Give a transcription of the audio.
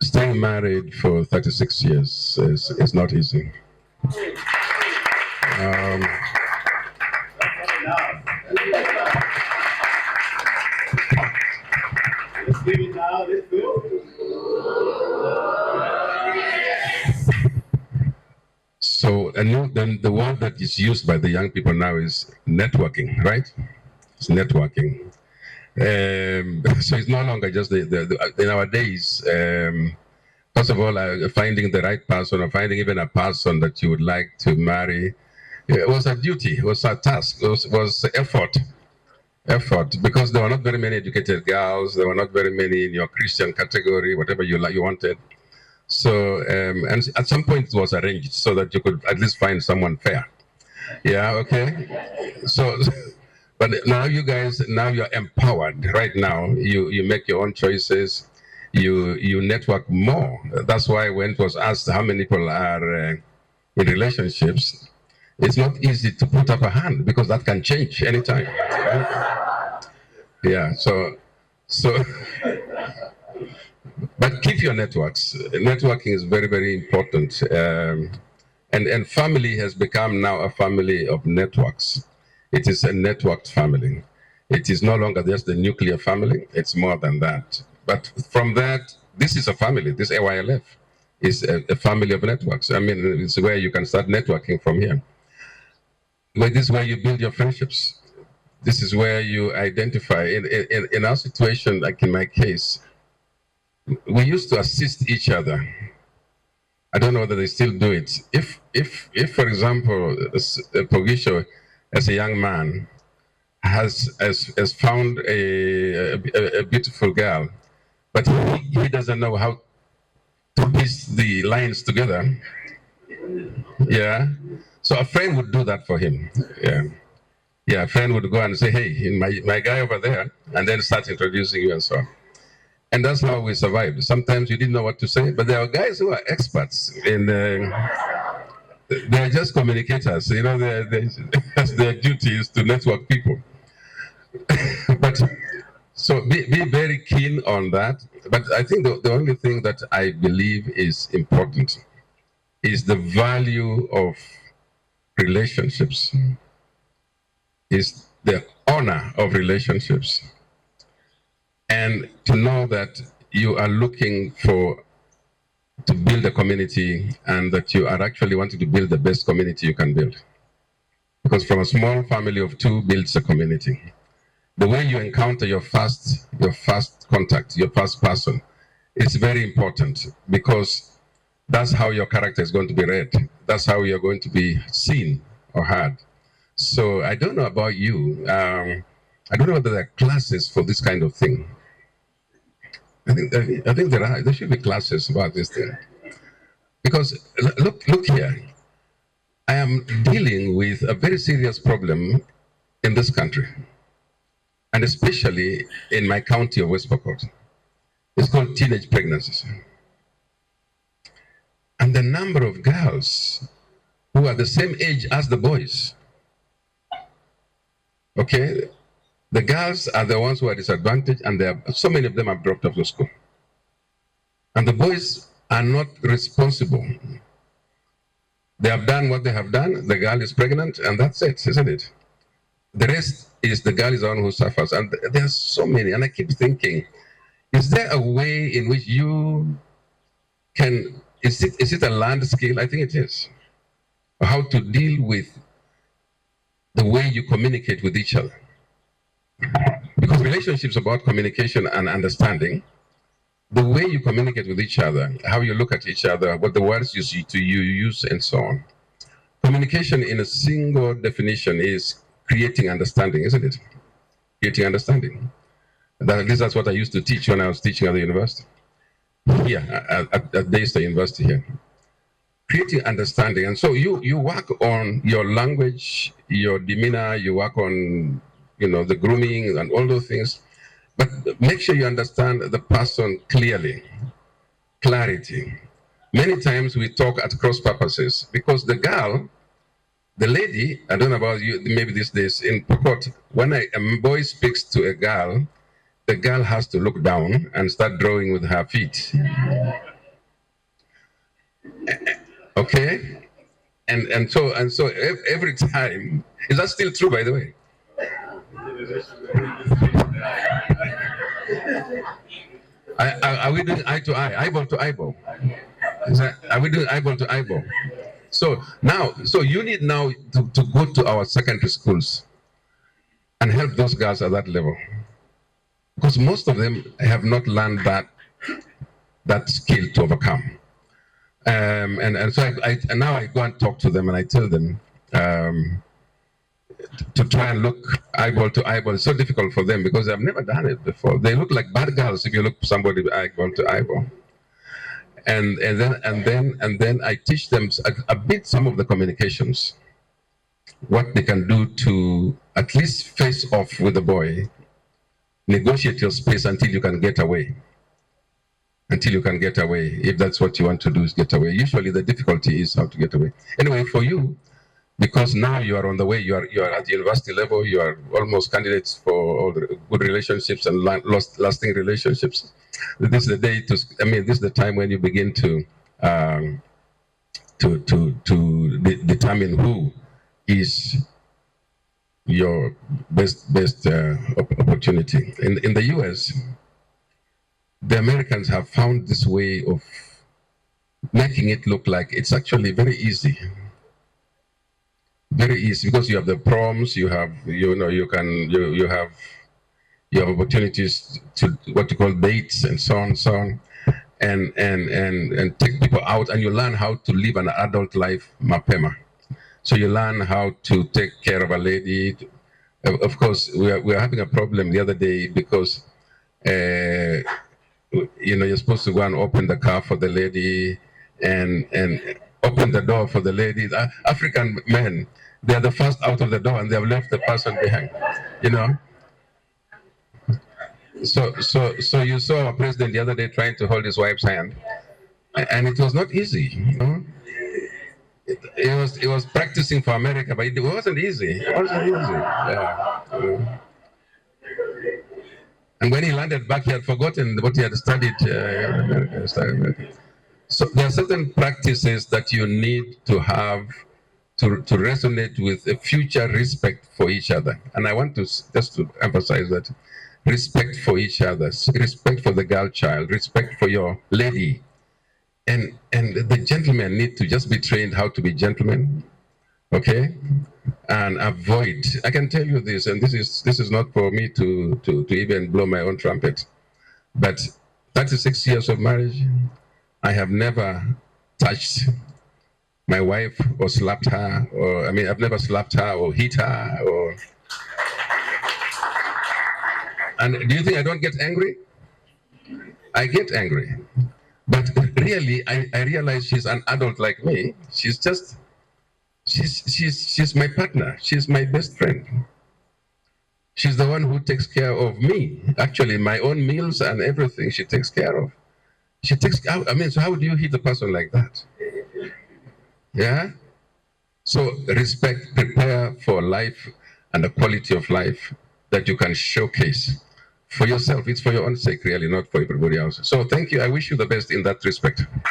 Staying married for 36 years is not easy. Um, so, and then the word that is used by the young people now is networking, right? It's networking. So it's no longer just nowadays. First of all, finding the right person or finding even a person that you would like to marry, it was a duty, it was a task, it was effort, because there were not very many educated girls, there were not very many in your Christian category, whatever you wanted. So, and at some point it was arranged so that you could at least find someone fair. Yeah, okay. So, but now you guys, now you're empowered. Right now, you make your own choices. You network more. That's why when it was asked how many people are in relationships, it's not easy to put up a hand because that can change anytime. Right? Yeah. So, but keep your networks. Networking is very, very important. And family has become now a family of networks. It is a networked family. It is no longer just the nuclear family, it's more than that. But from that, this is a family. This AYLF is a family of networks. I mean, it's where you can start networking from here. But this is where you build your friendships. This is where you identify. In our situation, like in my case, we used to assist each other. I don't know whether they still do it. If for example, Pohgisio, as a young man, has found a beautiful girl, but he doesn't know how to piece the lines together. Yeah. So a friend would do that for him. Yeah. Yeah, a friend would go and say, hey, my guy over there, and then start introducing you and so on. And that's how we survived. Sometimes you didn't know what to say, but there are guys who are experts in they're just communicators. You know, that's their duty is to network people. But so be very keen on that. But I think the only thing that I believe is important is the value of relationships, is the honor of relationships, and to know that you are looking to build a community and that you are actually wanting to build the best community you can build. Because from a small family of two builds a community. The way you encounter your first contact, your first person, is very important because that's how your character is going to be read. That's how you're going to be seen or heard. So I don't know about you. I don't know whether there are classes for this kind of thing. I think there should be classes about this thing. Because look here. I am dealing with a very serious problem in this country, and especially in my county of West Pokot. It's called teenage pregnancies. And the number of girls who are the same age as the boys. Okay? The girls are the ones who are disadvantaged, and so many of them have dropped out of school. And the boys are not responsible. They have done what they have done. The girl is pregnant, and that's it, isn't it? The rest is the girl is the one who suffers. And there are so many. And I keep thinking, is there a way in which you can, is it a learned skill? I think it is. How to deal with the way you communicate with each other. Because relationships are about communication and understanding. The way you communicate with each other, how you look at each other, what the words you use, and so on. Communication in a single definition is creating understanding, isn't it? Creating understanding. At least that's what I used to teach when I was teaching at the university. Here, at Daystar University here. Creating understanding. And so you work on your language, your demeanor, you work on, the grooming and all those things. But make sure you understand the person clearly. Clarity. Many times we talk at cross purposes because the lady, I don't know about you, maybe these days in Pokot, when a boy speaks to a girl, the girl has to look down and start drawing with her feet. Okay, and so every time, is that still true, by the way? Are we doing eye to eye, eyeball to eyeball? Are we doing eyeball to eyeball? So now, so you need now to go to our secondary schools and help those girls at that level, because most of them have not learned that skill to overcome. And so and now I go and talk to them and I tell them, to try and look eyeball to eyeball. It's so difficult for them because they've never done it before. They look like bad girls if you look somebody eyeball to eyeball. And then I teach them a bit some of the communications, what they can do to at least face off with the boy, negotiate your space until you can get away. Until you can get away, if that's what you want to do, is get away. Usually the difficulty is how to get away. Anyway, for you, because now you are on the way, you are at the university level, you are almost candidates for all the good relationships and lasting relationships. This is the day to, this is the time when you begin to determine who is your best opportunity. In the US, the Americans have found this way of making it look like it's actually very easy. Very easy, because you have the proms, you have, you have opportunities to what you call dates and so on, and take people out, and you learn how to live an adult life mapema. So you learn how to take care of a lady. Of course, we are having a problem the other day because you're supposed to go and open the car for the lady and open the door for the lady. African men, they are the first out of the door and they have left the person behind. You know. So you saw our president the other day trying to hold his wife's hand, and it was not easy. You know. It was practicing for America, but it wasn't easy. It wasn't easy. Yeah. And when he landed back, he had forgotten what he had studied in America. So there are certain practices that you need to have to resonate with a future respect for each other. And I want to just to emphasize that respect for each other, respect for the girl child, respect for your lady. And the gentlemen need to just be trained how to be gentlemen, okay? And avoid, I can tell you this, and this is not for me to even blow my own trumpet, but 36 years of marriage, I have never touched my wife or slapped her, or I've never slapped her or hit her, or. And do you think I don't get angry? I get angry. But really, I realize she's an adult like me. She's my partner. She's my best friend. She's the one who takes care of me. Actually, my own meals and everything she takes care of. So how do you hit a person like that? Yeah? So respect, prepare for life and the quality of life that you can showcase for yourself. It's for your own sake, really, not for everybody else. So thank you. I wish you the best in that respect.